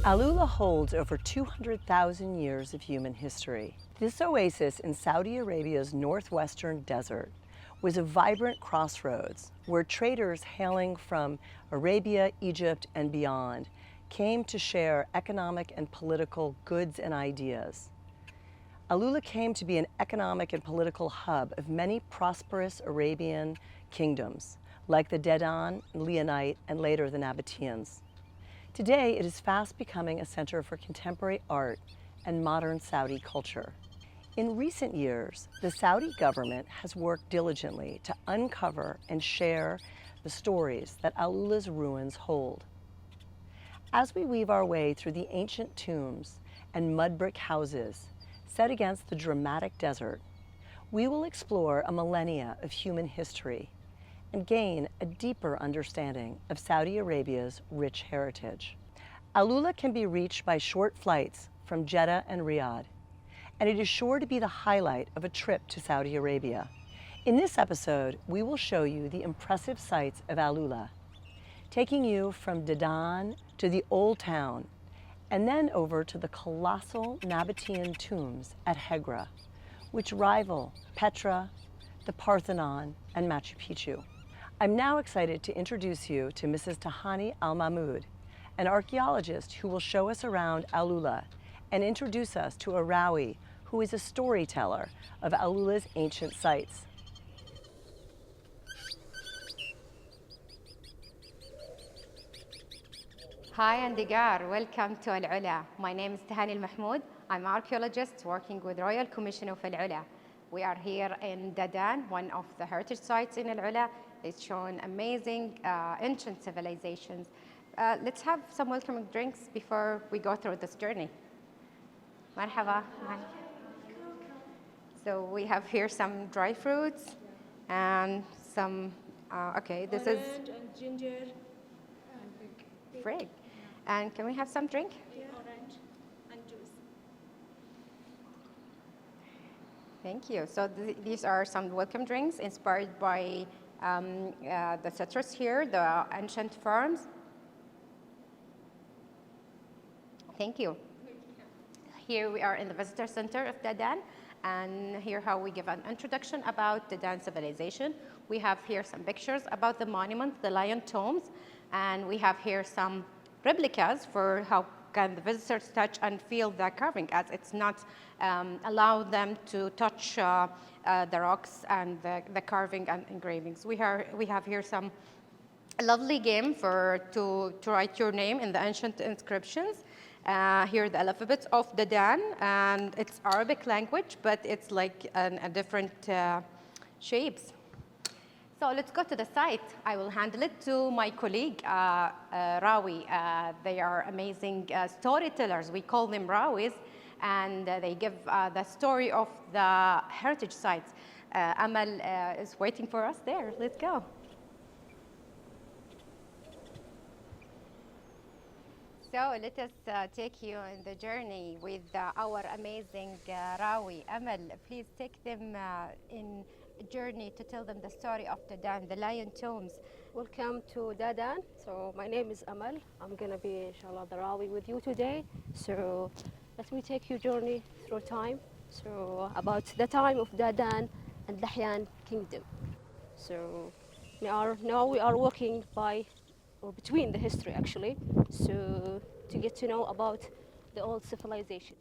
AlUla holds over 200,000 years of human history. This oasis in Saudi Arabia's northwestern desert was a vibrant crossroads where traders hailing from Arabia, Egypt, and beyond came to share economic and political goods and ideas. AlUla came to be an economic and political hub of many prosperous Arabian kingdoms, like the Dadan, Lihyanite, and later the Nabateans. Today, it is fast becoming a center for contemporary art and modern Saudi culture. In recent years, the Saudi government has worked diligently to uncover and share the stories that AlUla's ruins hold. As we weave our way through the ancient tombs and mud brick houses set against the dramatic desert, we will explore a millennia of human history and gain a deeper understanding of Saudi Arabia's rich heritage. AlUla can be reached by short flights from Jeddah and Riyadh, and it is sure to be the highlight of a trip to Saudi Arabia. In this episode, we will show you the impressive sights of AlUla, taking you from Dadan to the Old Town, and then over to the colossal Nabatean tombs at Hegra, which rival Petra, the Parthenon, and Machu Picchu. I'm now excited to introduce you to Mrs. Tahani Almahmoud, an archaeologist who will show us around AlUla and introduce us to a Rawis, who is a storyteller of AlUla's ancient sites. Hi and Digar, welcome to AlUla. My name is Tahani Almahmoud. I'm an archaeologist working with Royal Commission AlUla. We are here in Dadan, one of the heritage sites in AlUla. It's shown amazing ancient civilizations. Let's have some welcoming drinks before we go through this journey. Marhaba. So we have here some dry fruits and some, this is orange and ginger and frig. And can we have some drink? yeah, orange and juice. Thank you. So these are some welcome drinks inspired by the citrus here, the ancient farms. Thank you. Here we are in the visitor center of Dadan, and here how we give an introduction about Dadan civilization. We have here some pictures about the monument, the lion tombs, and we have here some replicas for how can the visitors touch and feel the carving, as it's not allow them to touch the rocks and the carving and engravings. We have here some lovely game to write your name in the ancient inscriptions. Here the alphabet of Dadan, and it's Arabic language, but it's like a different shapes. So let's go to the site. I will handle it to my colleague, Rawis. They are amazing storytellers. We call them Rawis, and they give the story of the heritage sites. Amal is waiting for us there. Let's go. So let us take you on the journey with our amazing Rawis. Amal, please take them in a journey to tell them the story of Dadan, the lion tombs. Welcome to Dadan. So my name is Amal. I'm gonna be, inshallah, the Rawis with you today. So let me take you journey through time. So about the time of Dadan and Lihyan kingdom. So now we are walking by or between the history actually, so to get to know about the old civilization.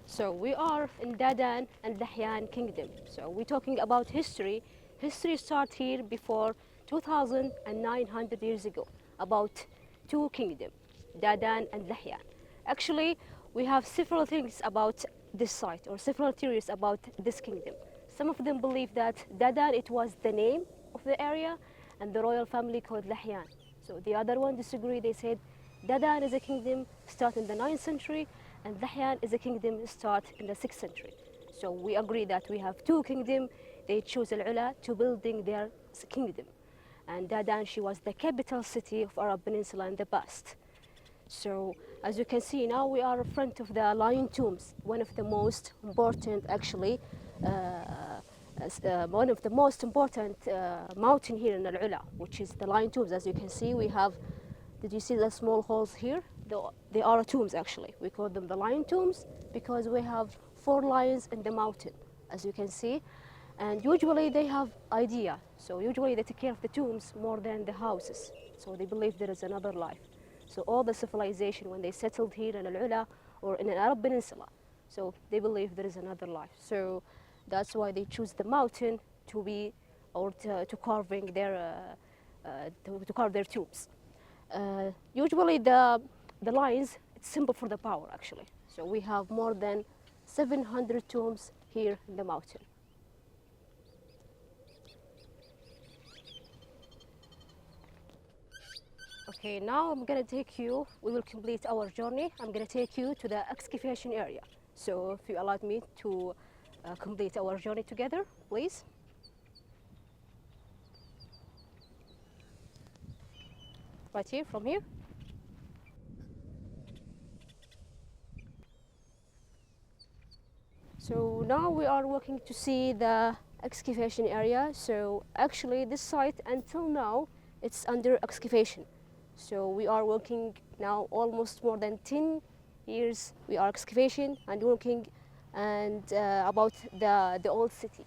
So we are in Dadan and Lihyan kingdom. So we're talking about history. History started here before 2,900 years ago, about two kingdoms, Dadan and Lihyan. Actually, we have several things about this site, or several theories about this kingdom. Some of them believe that Dadan, it was the name of the area, and the royal family called Lihyan. So the other one disagree. They said Dadan is a kingdom start in the 9th century, and Lihyan is a kingdom start in the 6th century. So we agree that we have two kingdoms. They chose AlUla to building their kingdom. And Dadan, she was the capital city of Arab Peninsula in the past. So as you can see now, we are in front of the lion tombs, one of the most important actually, one of the most important mountain here in AlUla, which is the lion tombs. As you can see, we have, did you see the small holes here? they are tombs actually. We call them the lion tombs because we have 4 lions in the mountain, as you can see. And usually they have idea. So usually they take care of the tombs more than the houses. So they believe there is another life. So all the civilization, when they settled here in AlUla or in an Arab peninsula, so they believe there is another life. So that's why they choose the mountain to be, or to carving their, to carve their tombs. Usually the lions, it's symbol for the power actually. So we have more than 700 tombs here in the mountain. Okay, now I'm gonna take you, we will complete our journey. I'm gonna take you to the excavation area. So if you allowed me to complete our journey together, please. Right here, from here. So now we are walking to see the excavation area. So actually this site until now, it's under excavation. So we are working now almost more than 10 years. We are excavation and working and about the old city.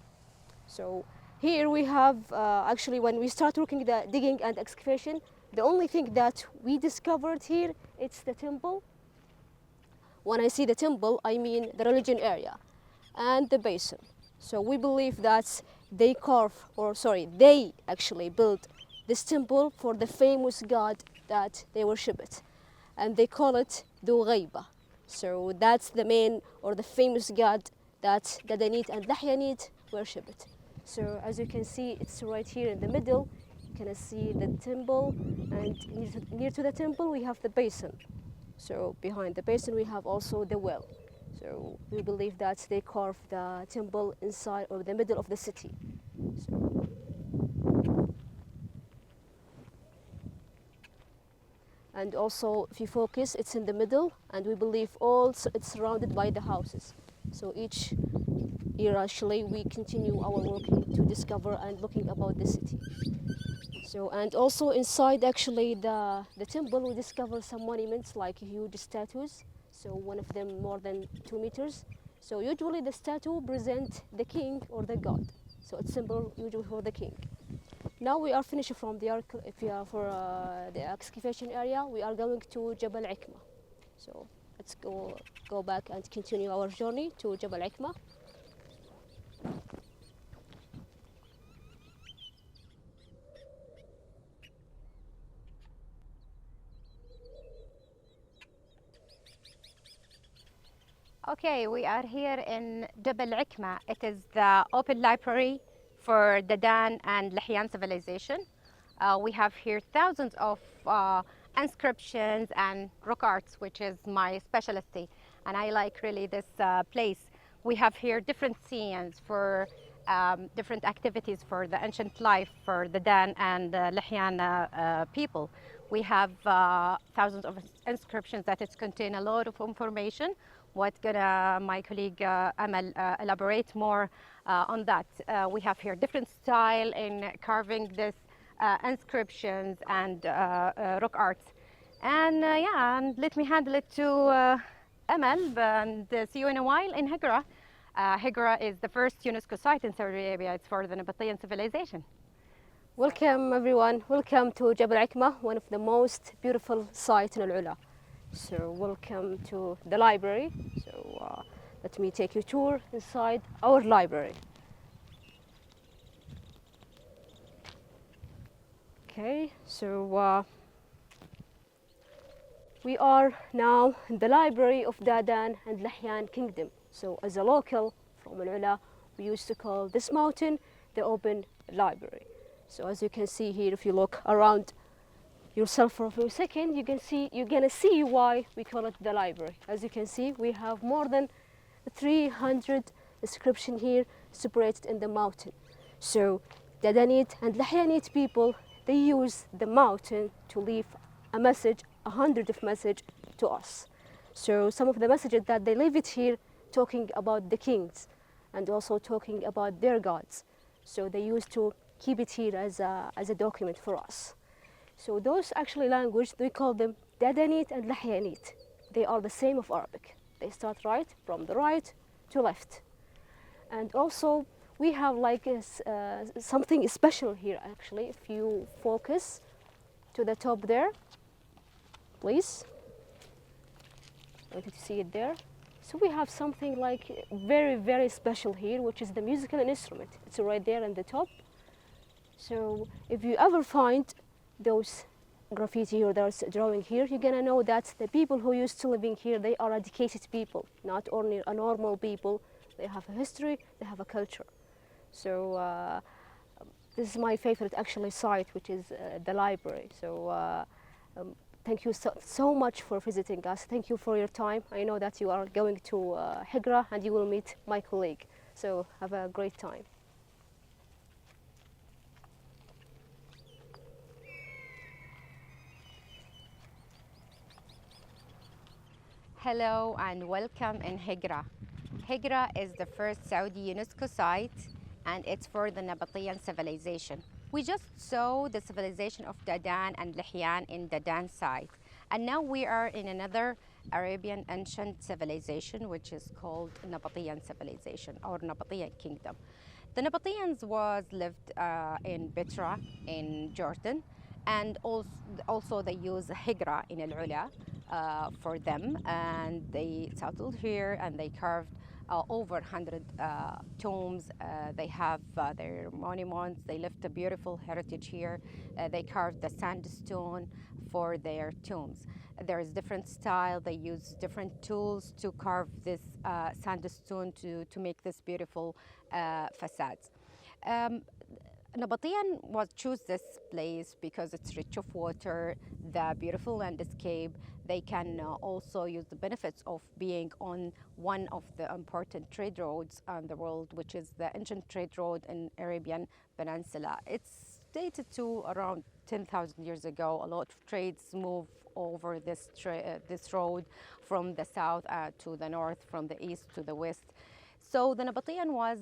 So here we have actually when we start working the digging and excavation, the only thing that we discovered here, it's the temple. When I see the temple, I mean the religion area and the basin. So we believe that they they actually built this temple for the famous god that they worship it. And they call it Dhu Ghaiba. So that's the main or the famous god that Dadanite and Lihyanite worship it. So as you can see, it's right here in the middle. You can see the temple, and near to the temple we have the basin. So behind the basin we have also the well. So we believe that they carved the temple inside or the middle of the city. So and also, if you focus, it's in the middle, and we believe also it's surrounded by the houses. So each year, actually, we continue our working to discover and looking about the city. So, and also inside, actually, the temple, we discover some monuments like huge statues. So one of them more than 2 meters. So usually the statue presents the king or the god. So it's symbol usually for the king. Now we are finished from the the excavation area. We are going to Jabal Ikmah. So let's go back and continue our journey to Jabal Ikmah. Okay, we are here in Jabal Ikmah. It is the open library for Dadan and Lihyan civilization. We have here thousands of inscriptions and rock arts, which is my specialty, and I like really this place. We have here different scenes for different activities for the ancient life for the Dadan and Lihyan people. We have thousands of inscriptions that it contain a lot of information. What gonna my colleague Amal elaborate more on that. We have here different style in carving this inscriptions and rock arts. And yeah, and let me handle it to Amal, and see you in a while in Hegra. Hegra is the first UNESCO site in Saudi Arabia. It's for the Nabatean civilization. Welcome everyone. Welcome to Jabal Ikmah, one of the most beautiful sites in AlUla. So welcome to the library. So let me take you a tour inside our library. Okay, so we are now in the library of Dadan and Lihyan Kingdom. So as a local from AlUla, we used to call this mountain the open library. So as you can see here, if you look around yourself for a few seconds, you're gonna see why we call it the library. As you can see, we have more than 300 inscriptions here separated in the mountain. So Dadanite and Lihyanite people, they use the mountain to leave a message, 100 of message to us. So some of the messages that they leave it here talking about the kings and also talking about their gods. So they used to keep it here as a document for us. So those actually language, we call them Dadanite and Lihyanite. They are the same of Arabic. They start right from the right to left. And also we have like something special here actually. If you focus to the top there, please. I want you to see it there. So we have something like very, very special here, which is the musical instrument. It's right there in the top. So if you ever find those graffiti or those drawing here, you're gonna know that the people who used to living here, they are educated people, not only a normal people. They have a history, they have a culture. So this is my favorite actually site, which is the library. So thank you so much for visiting us. Thank you for your time. I know that you are going to Hegra and you will meet my colleague. So have a great time. Hello and welcome in Hegra. Hegra is the first Saudi UNESCO site and it's for the Nabatean civilization. We just saw the civilization of Dadan and Lihyan in Dadan site. And now we are in another Arabian ancient civilization which is called Nabatean civilization or Nabatean kingdom. The Nabateans lived in Petra in Jordan, and also they use Hegra in AlUla for them, and they settled here and they carved over 100 tombs. They have their monuments. They left a beautiful heritage here. They carved the sandstone for their tombs. There is different style. They use different tools to carve this sandstone to make this beautiful facades. Nabatean choose this place because it's rich of water, the beautiful landscape. They can also use the benefits of being on one of the important trade roads in the world, which is the ancient trade road in Arabian Peninsula. It's dated to around 10,000 years ago. A lot of trades move over this road from the south to the north, from the east to the west. So the Nabatean was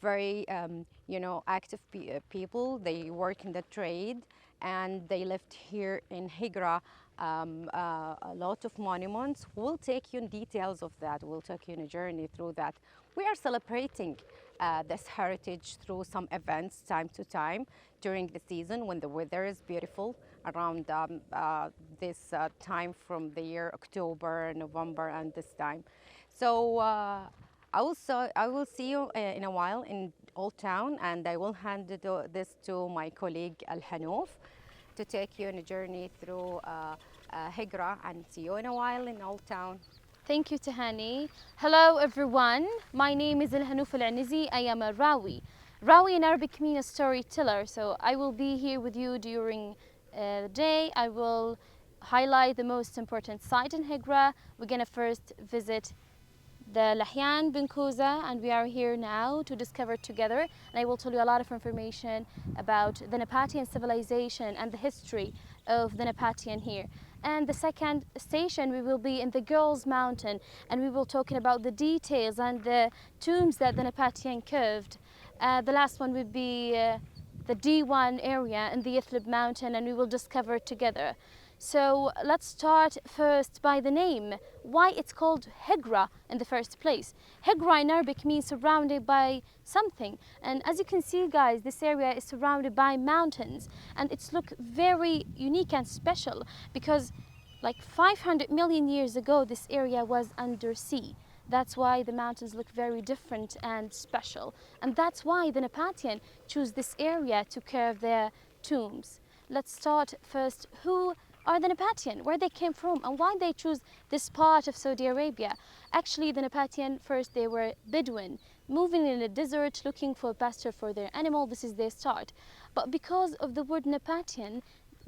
very active people. They work in the trade and they lived here in Hegra. A lot of monuments. We'll take you in details of that. We'll take you on a journey through that. We are celebrating this heritage through some events time to time during the season when the weather is beautiful, around this time from the year October, November, and this time. So I will see you in a while in Old Town, and I will hand this to my colleague Al-Hanouf to take you on a journey through Hegra, and see you in a while in Old Town. Thank you, Tahani. Hello, everyone. My name is Al-Hanouf Al-Anizi. I am a Rawi. Rawi in Arabic means a storyteller. So I will be here with you during the day. I will highlight the most important site in Hegra. We're going to first visit the Lihyan bin Kouza, and we are here now to discover together. And I will tell you a lot of information about the Nabatean civilization and the history of the Nabatean here. And the second station, we will be in the Girls Mountain, and we will talking about the details and the tombs that the Nabatean carved. The last one would be the D1 area in the Yathlib Mountain, and we will discover together. So let's start first by the name. Why it's called Hegra in the first place. Hegra in Arabic means surrounded by something. And as you can see, guys, this area is surrounded by mountains. And it's look very unique and special because like 500 million years ago, this area was under sea. That's why the mountains look very different and special. And that's why the Nabatean choose this area to carve their tombs. Let's start first. Who are the Nabatean, where they came from, and why they choose this part of Saudi Arabia? Actually, the Nabatean, first they were Bedouin, moving in the desert, looking for pasture for their animal. This is their start. But because of the word Nabatean,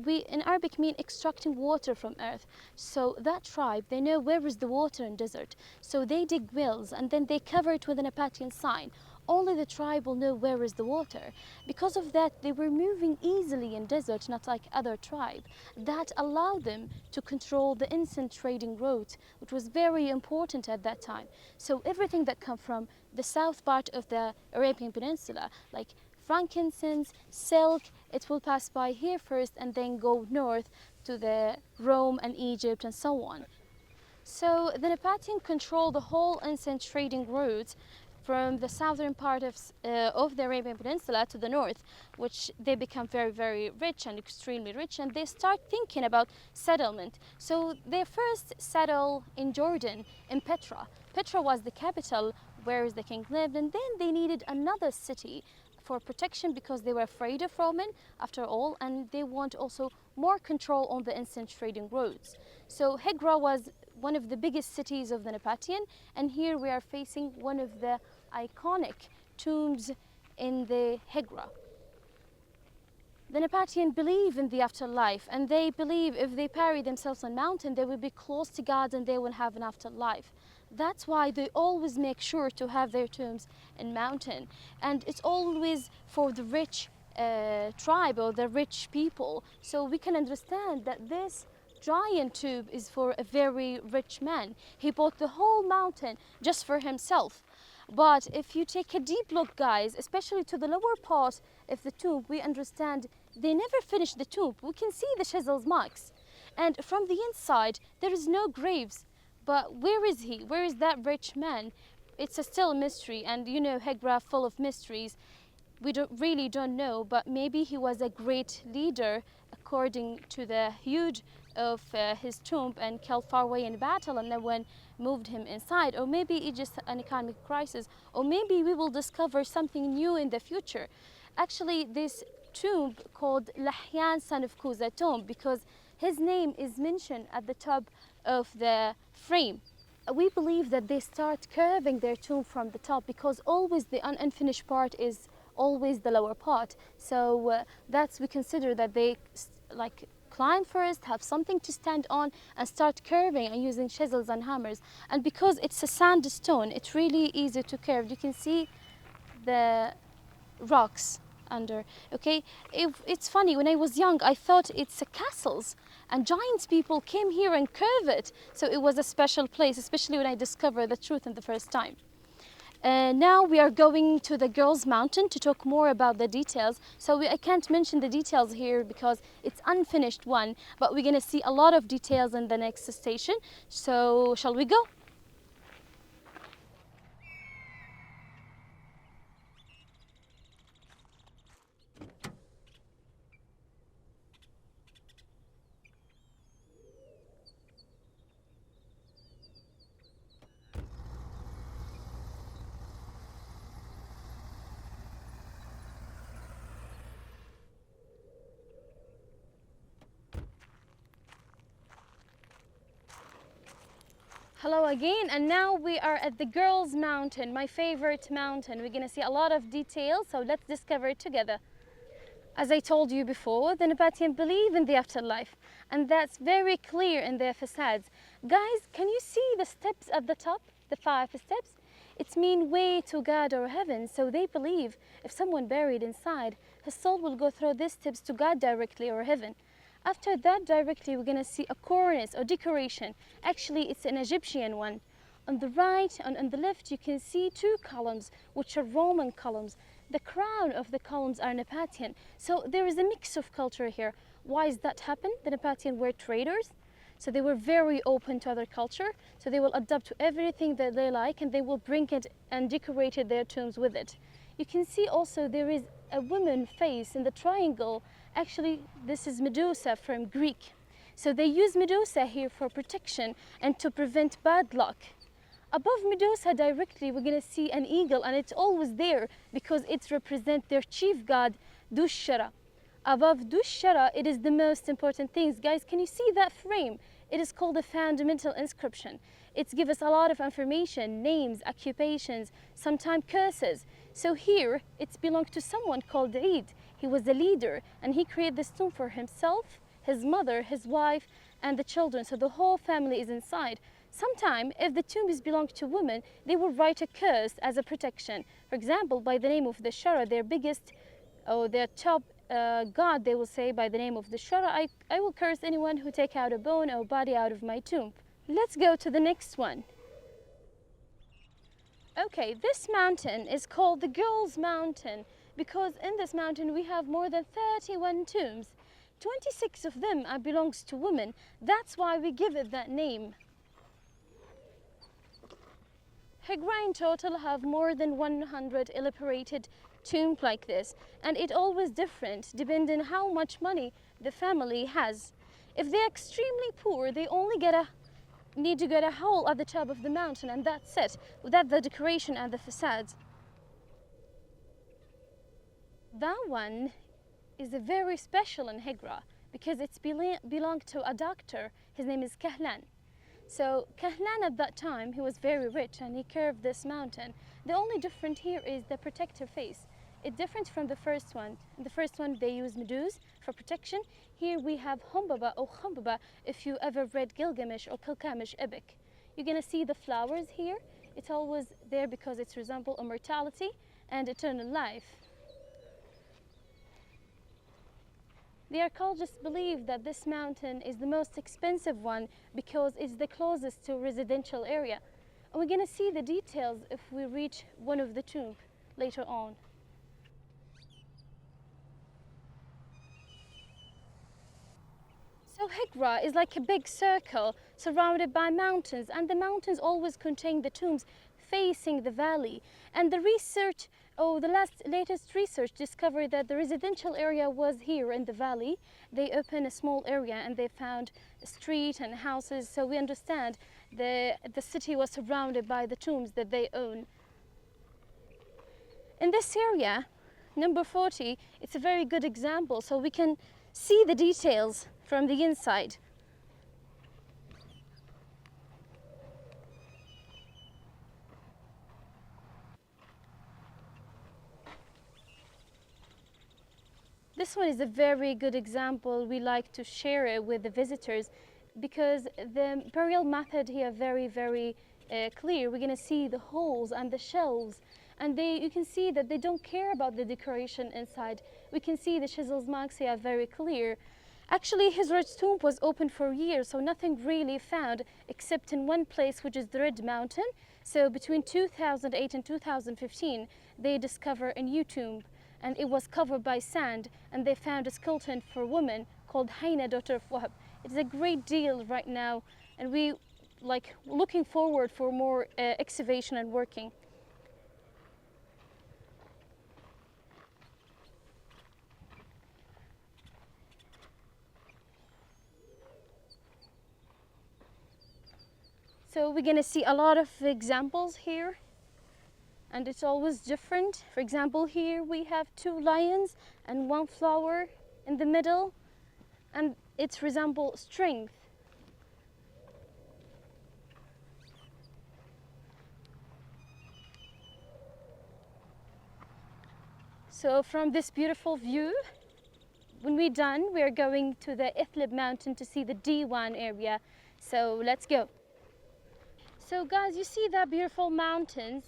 we in Arabic mean extracting water from earth. So that tribe, they know where is the water in desert. So they dig wells and then they cover it with a Nabatean sign. Only the tribe will know where is the water. Because of that, they were moving easily in desert, not like other tribe. That allowed them to control the instant trading route, which was very important at that time. So everything that come from the south part of the Arabian Peninsula, like frankincense, silk, it will pass by here first and then go north to the Rome and Egypt and so on. So the Nabatean controlled the whole ancient trading routes from the southern part of the Arabian Peninsula to the north, which they become very, very rich and extremely rich, and they start thinking about settlement. So they first settle in Jordan, in Petra. Petra was the capital where the king lived, and then they needed another city for protection because they were afraid of Roman after all, and they want also more control on the ancient trading routes. So Hegra was one of the biggest cities of the Nabatean, and here we are facing one of the iconic tombs in the Hegra. The Nabatean believe in the afterlife, and they believe if they bury themselves on a mountain, they will be close to God and they will have an afterlife. That's why they always make sure to have their tombs in mountain, and it's always for the rich tribe or the rich people. So we can understand that this giant tomb is for a very rich man. He bought the whole mountain just for himself. But if you take a deep look, guys, especially to the lower part of the tomb, we understand they never finished the tomb. We can see the chisels marks, and from the inside there is no graves. But where is he? Where is that rich man? It's still a mystery, and you know Hegra full of mysteries. We really don't know, but maybe he was a great leader according to the huge of his tomb and killed far away in battle, and no one moved him inside. Or maybe it's just an economic crisis, or maybe we will discover something new in the future. Actually, this tomb called Lihyan, son of Kuza tomb, because his name is mentioned at the top of the frame. We believe that they start curving their tomb from the top because always the unfinished part is always the lower part. So that's, we consider that they like climb first, have something to stand on, and start curving and using chisels and hammers. And because it's a sandstone, it's really easy to curve. You can see the rocks under. Okay, it's funny, when I was young I thought it's castles and giant people came here and curve it, so it was a special place, especially when I discovered the truth in the first time. Now we are going to the girls' mountain to talk more about the details. So I can't mention the details here because it's unfinished one, but we're gonna see a lot of details in the next station. So shall we go? Hello again, and now we are at the girls' mountain, my favorite mountain. We're gonna see a lot of details, so let's discover it together. As I told you before, the Nabatean believe in the afterlife, and that's very clear in their facades. Guys, can you see the steps at the top, the 5 steps? It's mean way to God or heaven, so they believe if someone buried inside, his soul will go through these steps to God directly or heaven. After that, directly, we're gonna see a cornice or decoration. Actually, it's an Egyptian one. On the right and on the left, you can see 2 columns, which are Roman columns. The crown of the columns are Nabatean. So there is a mix of culture here. Why does that happen? The Nabatean were traders, so they were very open to other culture. So they will adapt to everything that they like, and they will bring it and decorate their tombs with it. You can see also there is a woman face in the triangle. Actually, this is Medusa from Greek. So they use Medusa here for protection and to prevent bad luck. Above Medusa directly, we're gonna see an eagle, and it's always there because it represents their chief god, Dushara. Above Dushara, it is the most important things. Guys, can you see that frame? It is called a fundamental inscription. It gives us a lot of information, names, occupations, sometimes curses. So here, it belonged to someone called Eid. He was a leader, and he created this tomb for himself, his mother, his wife, and the children. So the whole family is inside. Sometime, if the tomb belonged to women, they will write a curse as a protection. For example, by the name of the Shara, their biggest, or their top god, they will say by the name of the Shara, I will curse anyone who take out a bone or body out of my tomb. Let's go to the next one. Okay, this mountain is called the Girls' Mountain because in this mountain we have more than 31 tombs. 26 of them belongs to women. That's why we give it that name. Hegra in total have more than 100 elaborated tombs like this, and it always different depending how much money the family has. If they're extremely poor, they only need to get a hole at the top of the mountain, and that's it, without the decoration and the facades. That one is a very special in Hegra because it's belonged to a doctor. His name is Kahlan. So Kahlan at that time, he was very rich and he carved this mountain. The only difference here is the protective face. It's different from the first one. In the first one, they use medusa for protection. Here we have Humbaba or Humbaba, if you ever read Gilgamesh or Gilgamesh epic. You're gonna see the flowers here. It's always there because it resembles immortality and eternal life. The archaeologists believe that this mountain is the most expensive one because it's the closest to residential area. And we're gonna see the details if we reach one of the tombs later on. So Hegra is like a big circle surrounded by mountains, and the mountains always contain the tombs facing the valley. And the research, latest research discovered that the residential area was here in the valley. They opened a small area and they found a street and houses, so we understand the city was surrounded by the tombs that they own. In this area, number 40, it's a very good example, so we can see the details from the inside. This one is a very good example. We like to share it with the visitors because the burial method here very, very clear. We're gonna see the holes and the shelves, and you can see that they don't care about the decoration inside. We can see the chisels marks here are very clear. Actually, his rich tomb was open for years, so nothing really found except in one place, which is the Red Mountain. So between 2008 and 2015, they discovered a new tomb, and it was covered by sand, and they found a skeleton for a woman called Haina, daughter of Wahab. It's a great deal right now, and we looking forward for more excavation and working. So we're gonna see a lot of examples here, and it's always different. For example, here we have 2 lions and 1 flower in the middle, and it resembles strength. So from this beautiful view, when we're done, we're going to the Ithlib mountain to see the D1 area. So let's go. So guys, you see that beautiful mountains?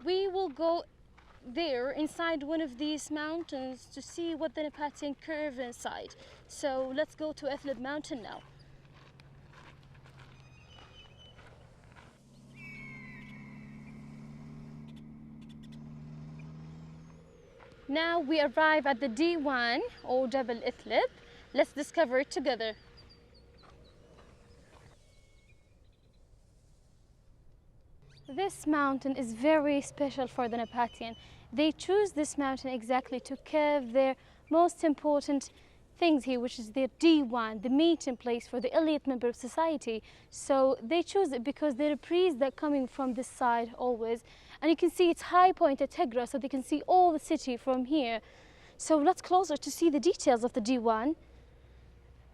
We will go there inside one of these mountains to see what the Nabatean curve inside. So let's go to Ithlib mountain now. Now we arrive at the D1 or Jabal Ithlib. Let's discover it together. This mountain is very special for the Nabatean. They choose this mountain exactly to carve their most important things here, which is their D1, the meeting place for the elite member of society. So they choose it because they're a priest that coming from this side always. And you can see it's high point at Hegra, so they can see all the city from here. So let's closer to see the details of the D1.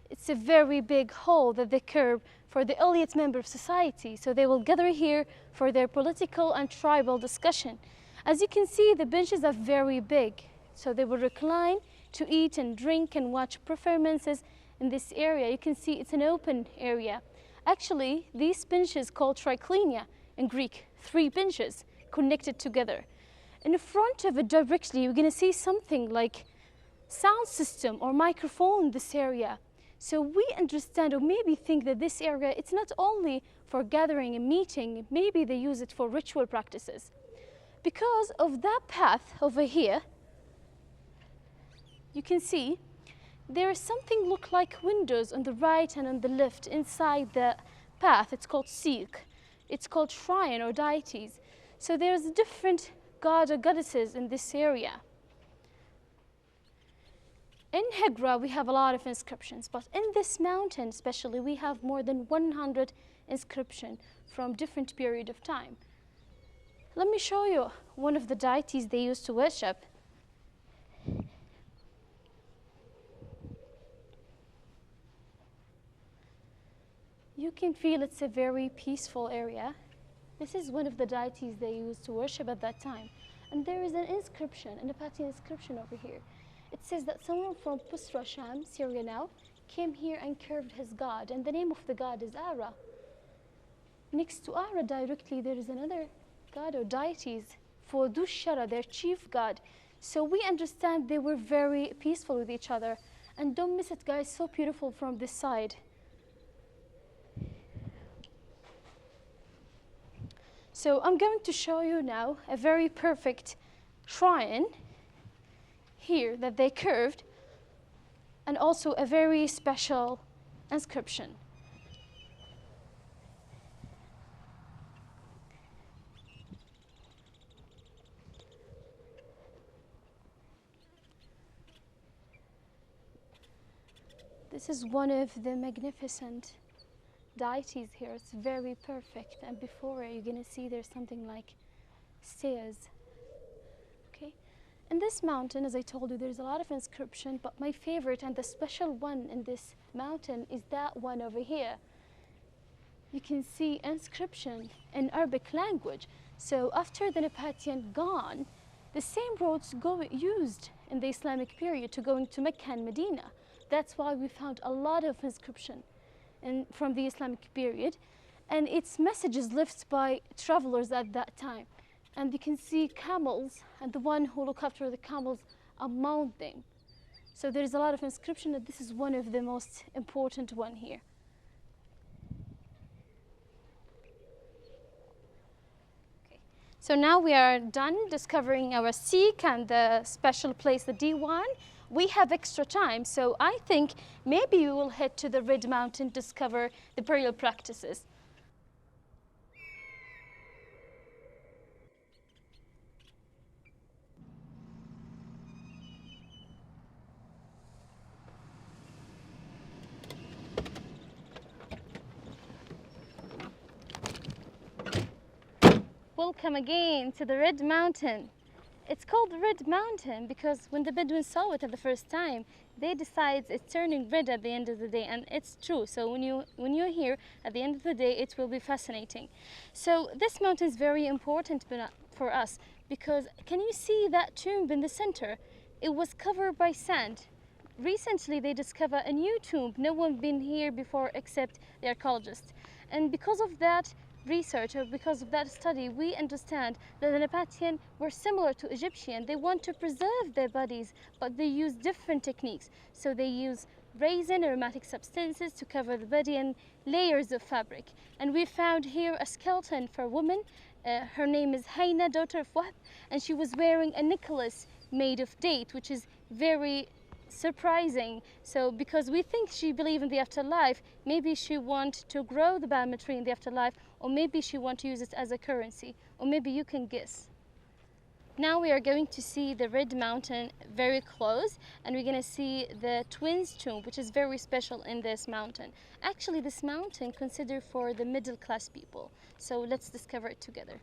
It's a very big hall that they curve for the elite member of society. So they will gather here for their political and tribal discussion. As you can see, the benches are very big. So they will recline to eat and drink and watch performances in this area. You can see it's an open area. Actually, these benches called triclinia in Greek, 3 benches connected together. In the front of it directly, you're gonna see something like sound system or microphone in this area. So we understand or maybe think that this area, it's not only for gathering and meeting, maybe they use it for ritual practices. Because of that path over here, you can see there is something look like windows on the right and on the left inside the path. It's called Sikh. It's called shrine or deities. So there's different god or goddesses in this area. In Hegra, we have a lot of inscriptions, but in this mountain especially, we have more than 100 inscriptions from different period of time. Let me show you one of the deities they used to worship. You can feel it's a very peaceful area. This is one of the deities they used to worship at that time. And there is an inscription, a Nabatean inscription over here. It says that someone from Busra, Sham, Syria now, came here and carved his god, and the name of the god is Ara. Next to Ara directly, there is another god or deities for Dushara, their chief god. So we understand they were very peaceful with each other. And don't miss it, guys, so beautiful from this side. So I'm going to show you now a very perfect shrine here that they curved, and also a very special inscription. This is one of the magnificent deities here. It's very perfect, and before you're gonna see there's something like stairs. Okay, in this mountain, as I told you, there's a lot of inscription, but my favorite and the special one in this mountain is that one over here. You can see inscription in Arabic language. So after the Nabatean gone, the same roads used in the Islamic period to going to Mecca and Medina. That's why we found a lot of inscription from the Islamic period, and its messages left by travelers at that time. And you can see camels, and the one who look after the camels among them. So there is a lot of inscription, and this is one of the most important one here. Okay. So now we are done discovering our Sikh and the special place, the D1. We have extra time, so I think maybe we will head to the Red Mountain to discover the burial practices. Welcome again to the Red Mountain. It's called the Red Mountain because when the Bedouins saw it at the first time, they decided it's turning red at the end of the day, and it's true. So when you're here at the end of the day, it will be fascinating. So this mountain is very important for us because can you see that tomb in the center? It was covered by sand. Recently, they discovered a new tomb. No one been here before except the archaeologists, and because of that research, or because of that study, we understand that the Nabatean were similar to Egyptian. They want to preserve their bodies, but they use different techniques. So they use resin, aromatic substances to cover the body, and layers of fabric. And we found here a skeleton for a woman. Her name is Hayna, daughter of Wahb, and she was wearing a necklace made of date, which is very surprising. So because we think she believed in the afterlife, maybe she want to grow the bamma tree in the afterlife, or maybe she want to use it as a currency, or maybe you can guess. Now we are going to see the Red Mountain very close, and we're going to see the twins tomb, which is very special in this mountain. Actually, this mountain considered for the middle class people. So let's discover it together.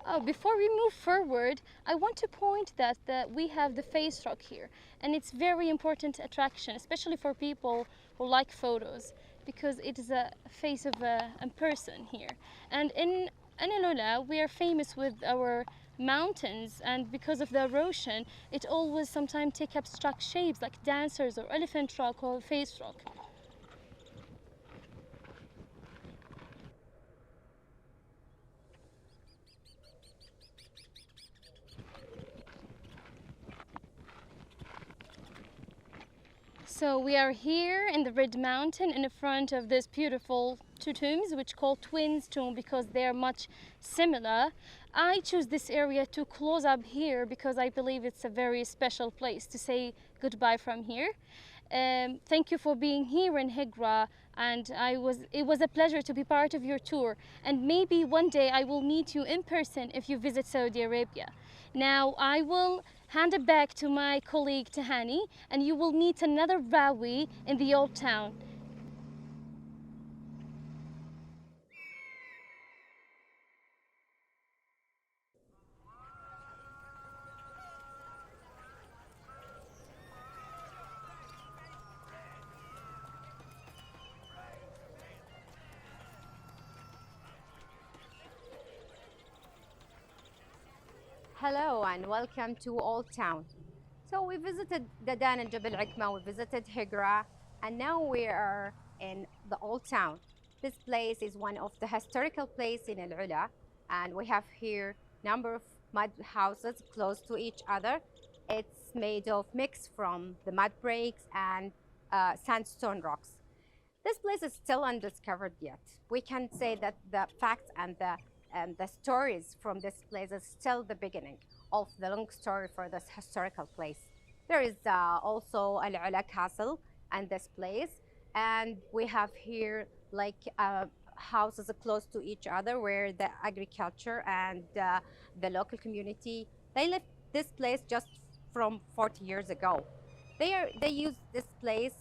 Oh, before we move forward, I want to point that we have the face rock here, and it's very important attraction, especially for people who like photos, because it is a face of a person here. And in AlUla, we are famous with our mountains, and because of the erosion, it always sometimes take abstract shapes like dancers or elephant rock or face rock. So we are here in the Red Mountain in front of this beautiful two tombs, which called twins tomb because they are much similar. I choose this area to close up here because I believe it's a very special place to say goodbye from here. Thank you for being here in Hegra, and it was a pleasure to be part of your tour. And maybe one day I will meet you in person if you visit Saudi Arabia. Now I will hand it back to my colleague Tahani, and you will meet another Rawi in the old town. Hello and welcome to Old Town. So we visited Dadan and Jabal Ikmah, we visited Hegra, and now we are in the Old Town. This place is one of the historical places in AlUla, and we have here number of mud houses close to each other. It's made of mix from the mud bricks and sandstone rocks. This place is still undiscovered yet. We can say that the facts and the stories from this place is still the beginning of the long story for this historical place. There is also AlUla Castle and this place, and we have here like houses close to each other where the agriculture and the local community, they left this place just from 40 years ago. They used this place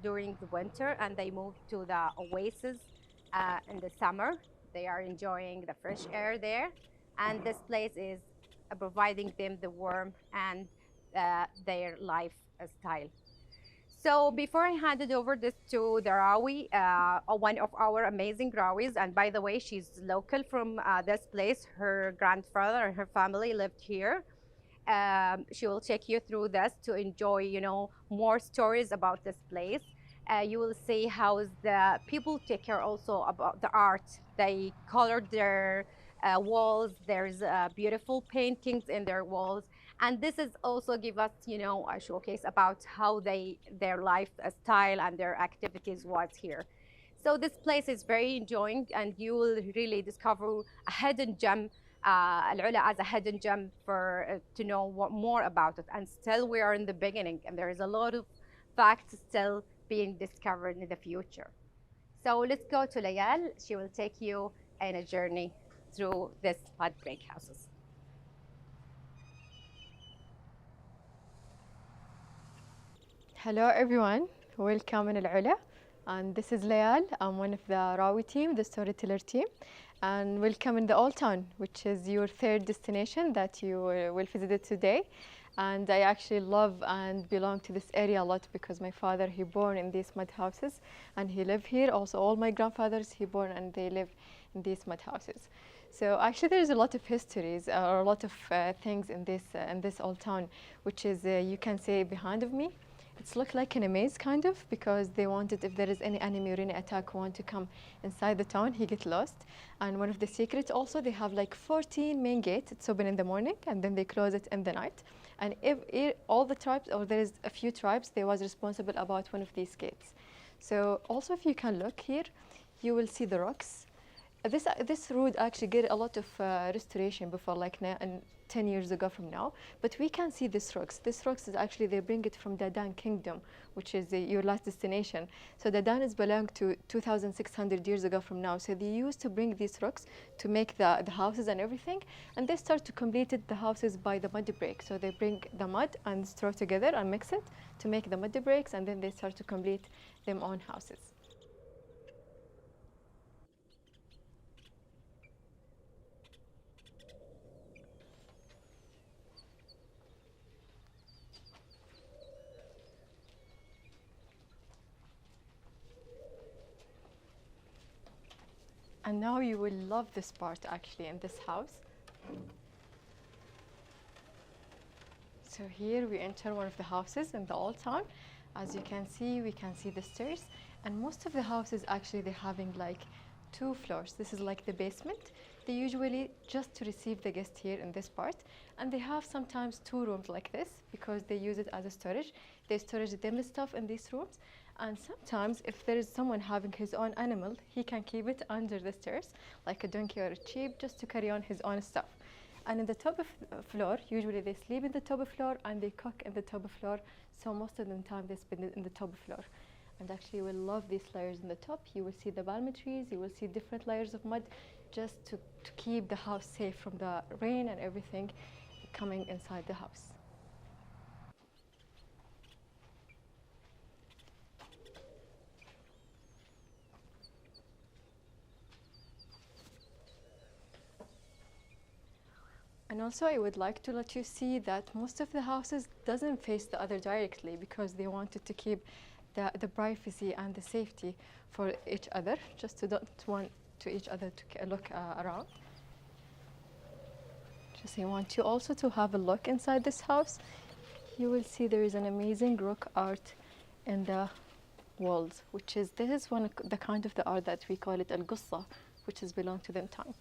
during the winter, and they moved to the oasis in the summer. They are enjoying the fresh air there, and this place is providing them the warmth and their lifestyle. So before I hand it over this to the Rawi, one of our amazing Rawis, and by the way, she's local from this place. Her grandfather and her family lived here. She will take you through this to enjoy, more stories about this place. You will see how the people take care also about the art. They colored their walls. There's beautiful paintings in their walls, and this is also give us, a showcase about how their lifestyle and their activities was here. So this place is very enjoying, and you will really discover a hidden gem. AlUla as a hidden gem for to know more about it. And still we are in the beginning, and there is a lot of facts still being discovered in the future. So let's go to Layal. She will take you in a journey through this mud brick houses. Hello everyone, welcome in AlUla, and this is Layal. I'm one of the Rawi team, the storyteller team, and welcome in the Old Town, which is your third destination that you will visit today. And I actually love and belong to this area a lot because my father, he born in these mud houses and he lived here. Also all my grandfathers, he born and they live in these mud houses. So actually there's a lot of histories or a lot of things in this Old Town, which is you can say behind of me. It's looked like an maze kind of, because they wanted, if there is any enemy or any attack who want to come inside the town, he get lost. And one of the secrets also, they have like 14 main gates. It's open in the morning and then they close it in the night. And if all the tribes, or there is a few tribes, they was responsible about one of these gates. So also if you can look here, you will see the rocks. This road actually get a lot of restoration before, like 10 years ago from now, but we can see these rocks. These rocks is actually, they bring it from Dadan kingdom, which is your last destination. So Dadan is belong to 2,600 years ago from now. So they used to bring these rocks to make the houses and everything, and they start to complete the houses by the mud brick. So they bring the mud and straw together and mix it to make the mud bricks, and then they start to complete them own houses. And now you will love this part actually in this house. So here we enter one of the houses in the old town. As you can see, we can see the stairs. And most of the houses actually, they're having like 2 floors. This is like the basement. They usually just to receive the guest here in this part. And they have sometimes 2 rooms like this because they use it as a storage. They storage them stuff in these rooms. And sometimes if there is someone having his own animal, he can keep it under the stairs, like a donkey or a sheep, just to carry on his own stuff. And in the top of floor, usually they sleep in the top floor and they cook in the top floor. So most of the time they spend it in the top floor. And actually you will love these layers in the top. You will see the palm trees, you will see different layers of mud just to keep the house safe from the rain and everything coming inside the house. And also I would like to let you see that most of the houses doesn't face the other directly because they wanted to keep the privacy and the safety for each other, just to don't want to each other to look around. Just I want you also to have a look inside this house. You will see there is an amazing rock art in the walls, this is one of the kind of the art that we call it al-Qussa, which is belong to them time.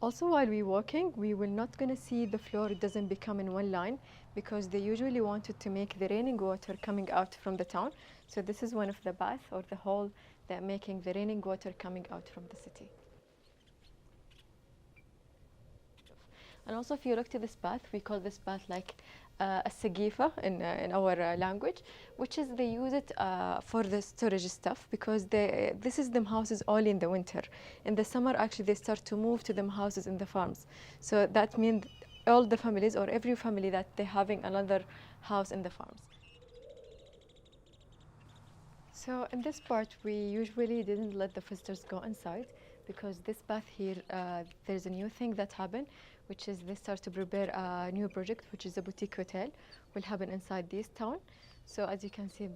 Also, while we're walking, we will not going to see the floor, it doesn't become in one line because they usually wanted to make the raining water coming out from the town. So this is one of the bath or the hall that making the raining water coming out from the city. And also if you look to this bath, we call this bath like a sagifa in our language, which is they use it for the storage stuff because this is them houses only in the winter. In the summer, actually, they start to move to them houses in the farms. So that means all the families or every family that they're having another house in the farms. So in this part, we usually didn't let the visitors go inside because this bath here, there's a new thing that happened, which is they start to prepare a new project, which is a boutique hotel, will happen inside this town. So as you can see,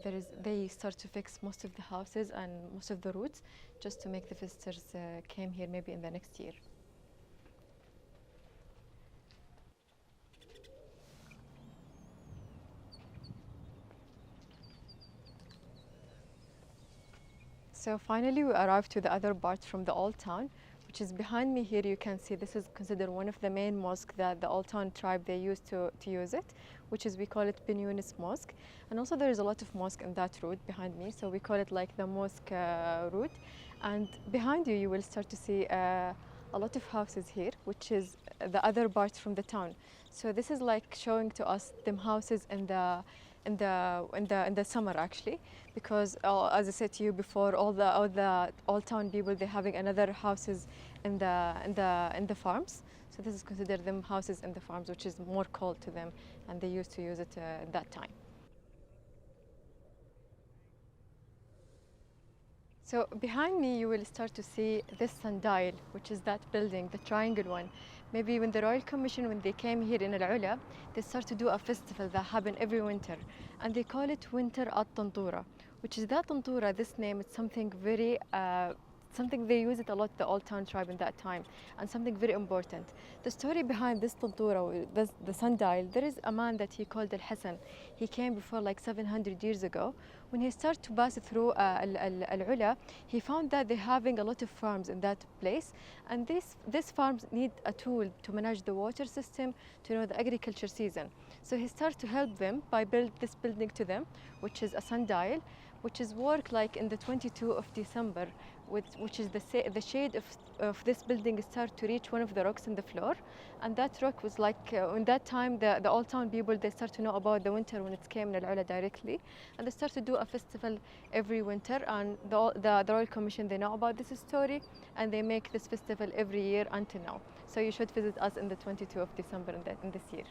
they start to fix most of the houses and most of the routes just to make the visitors came here maybe in the next year. So finally, we arrived to the other part from the old town, which is behind me here. You can see this is considered one of the main mosques that the Old Town tribe they used to use it, which is we call it Ben Yunus Mosque. And also there is a lot of mosque in that route behind me, so we call it like the mosque route. And behind you, you will start to see a lot of houses here, which is the other part from the town. So this is like showing to us them houses in the summer actually, because as I said to you before, all the old town people they're having another houses in the farms. So this is considered them houses in the farms, which is more cold to them, and they used to use it at that time. So behind me, you will start to see this sundial, which is that building, the triangle one. Maybe when the Royal Commission, when they came here in AlUla, they start to do a festival that happen every winter. And they call it Winter at Tantura, which is that Tantura, this name, it's something very, something they use it a lot, the Old Town tribe in that time, and something very important. The story behind this Tantura, the sundial, there is a man that he called Al-Hassan. He came before like 700 years ago. When he started to pass through AlUla, he found that they're having a lot of farms in that place, and these farms need a tool to manage the water system, to know the agriculture season. So he started to help them by build this building to them, which is a sundial, which is work like in the 22 of December, which is the shade of this building start to reach one of the rocks in the floor. And that rock was like, in that time, the old town people, they start to know about the winter when it came in AlUla directly. And they start to do a festival every winter. And the Royal Commission, they know about this story, and they make this festival every year until now. So you should visit us in the 22 of December in this year.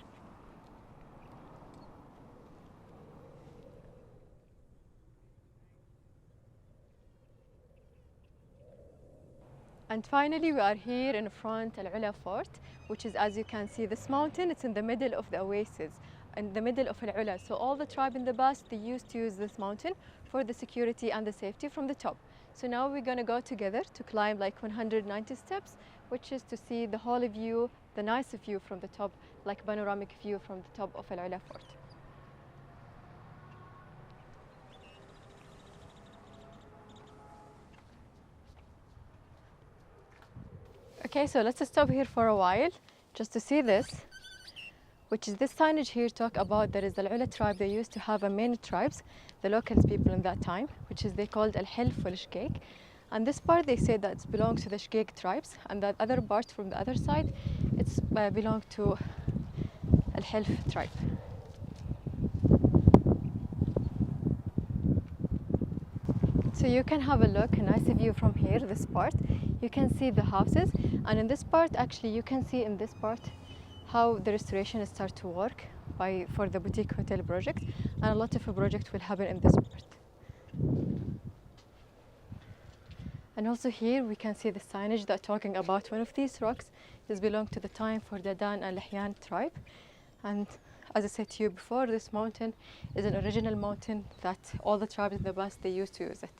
And finally, we are here in front of AlUla Fort, which is, as you can see, this mountain, it's in the middle of the oasis, in the middle of AlUla. So all the tribe in the past, they used to use this mountain for the security and the safety from the top. So now we're going to go together to climb like 190 steps, which is to see the whole view, the nice view from the top, like panoramic view from the top of AlUla Fort. Okay, so let's stop here for a while just to see this. which is this signage here talk about there is the AlUla tribe. They used to have a main tribes, the local people in that time, which is they called Al-Hilf wal-Shkek. And this part they say that it belongs to the Shkek tribes, and that other part from the other side, it's belong to Al-Hilf tribe. So you can have a look, a nice view from here, this part. You can see the houses, and in this part, actually, you can see in this part how the restoration start to work for the boutique hotel project, and a lot of projects will happen in this part. And also here we can see the signage that talking about one of these rocks. This belonged to the time for the Dadan and Lihyan tribe. And as I said to you before, this mountain is an original mountain that all the tribes in the past, they used to use it.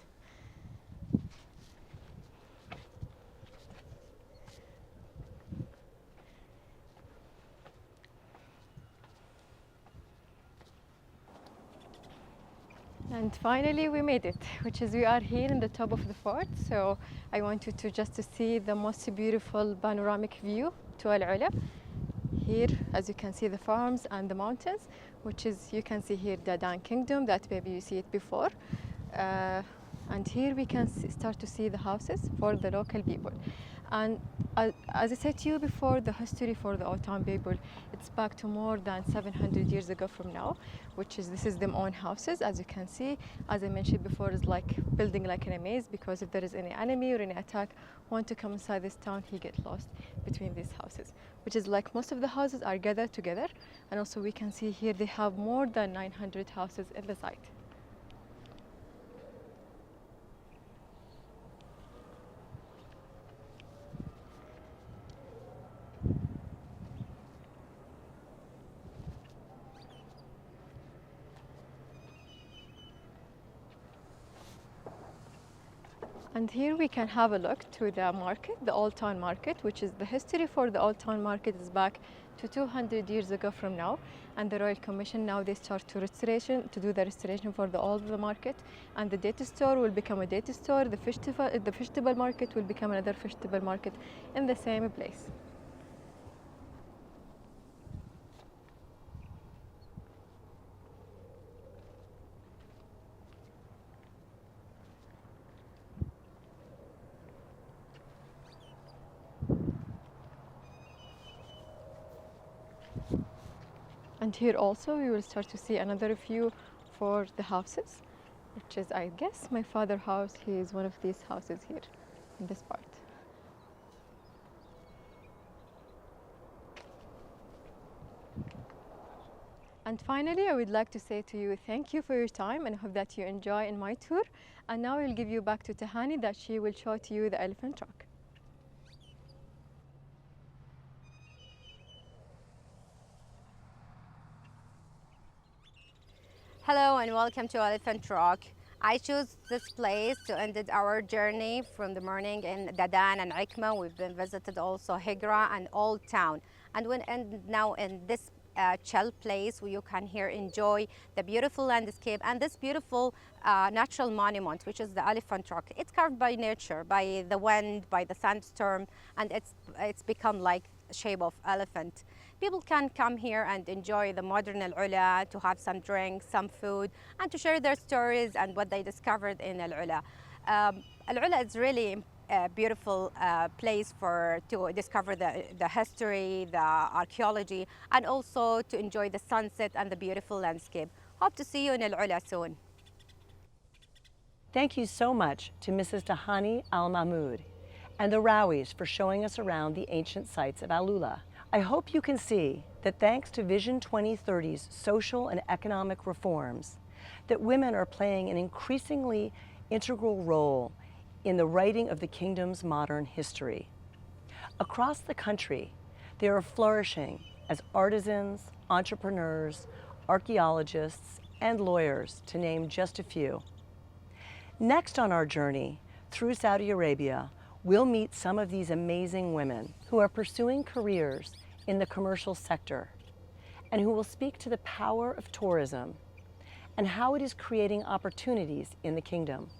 And finally we made it, which is we are here in the top of the fort. So I want you to just to see the most beautiful panoramic view to AlUla. Here, as you can see, the farms and the mountains, which is, you can see here the Dadan Kingdom, that maybe you see it before. And here we can start to see the houses for the local people. And as I said to you before, the history for the Otan people, it's back to more than 700 years ago from now, which is, this is their own houses. As you can see, as I mentioned before, is like building like in a maze, because if there is any enemy or any attack want to come inside this town, he get lost between these houses, which is like most of the houses are gathered together. And also we can see here they have more than 900 houses in the site. And here we can have a look to the market, the Old Town Market, which is the history for the Old Town Market is back to 200 years ago from now. And the Royal Commission now they start to do the restoration for the old market. And the date store will become a date store. The vegetable market will become another vegetable market in the same place. And here also we will start to see another view for the houses, which is, I guess, my father's house. He is one of these houses here in this part. And finally, I would like to say to you, thank you for your time, and I hope that you enjoy in my tour. And now I'll give you back to Tahani, that she will show to you the elephant rock. Hello and welcome to Elephant Rock. I chose this place to end our journey from the morning in Dadan and Ikmah. We've been visited also Hegra and Old Town. And we end now in this chill place where you can here enjoy the beautiful landscape and this beautiful natural monument, which is the Elephant Rock. It's carved by nature, by the wind, by the sandstorm, and it's become like shape of elephant. People can come here and enjoy the modern AlUla, to have some drinks, some food, and to share their stories and what they discovered in AlUla. AlUla is really a beautiful place to discover the history, the archaeology, and also to enjoy the sunset and the beautiful landscape. Hope to see you in AlUla soon. Thank you so much to Mrs. Tahani Almahmoud and the Rawis for showing us around the ancient sites of AlUla. I hope you can see that thanks to Vision 2030's social and economic reforms, that women are playing an increasingly integral role in the writing of the kingdom's modern history. Across the country, they are flourishing as artisans, entrepreneurs, archaeologists, and lawyers, to name just a few. Next on our journey through Saudi Arabia, we'll meet some of these amazing women who are pursuing careers in the commercial sector and who will speak to the power of tourism and how it is creating opportunities in the kingdom.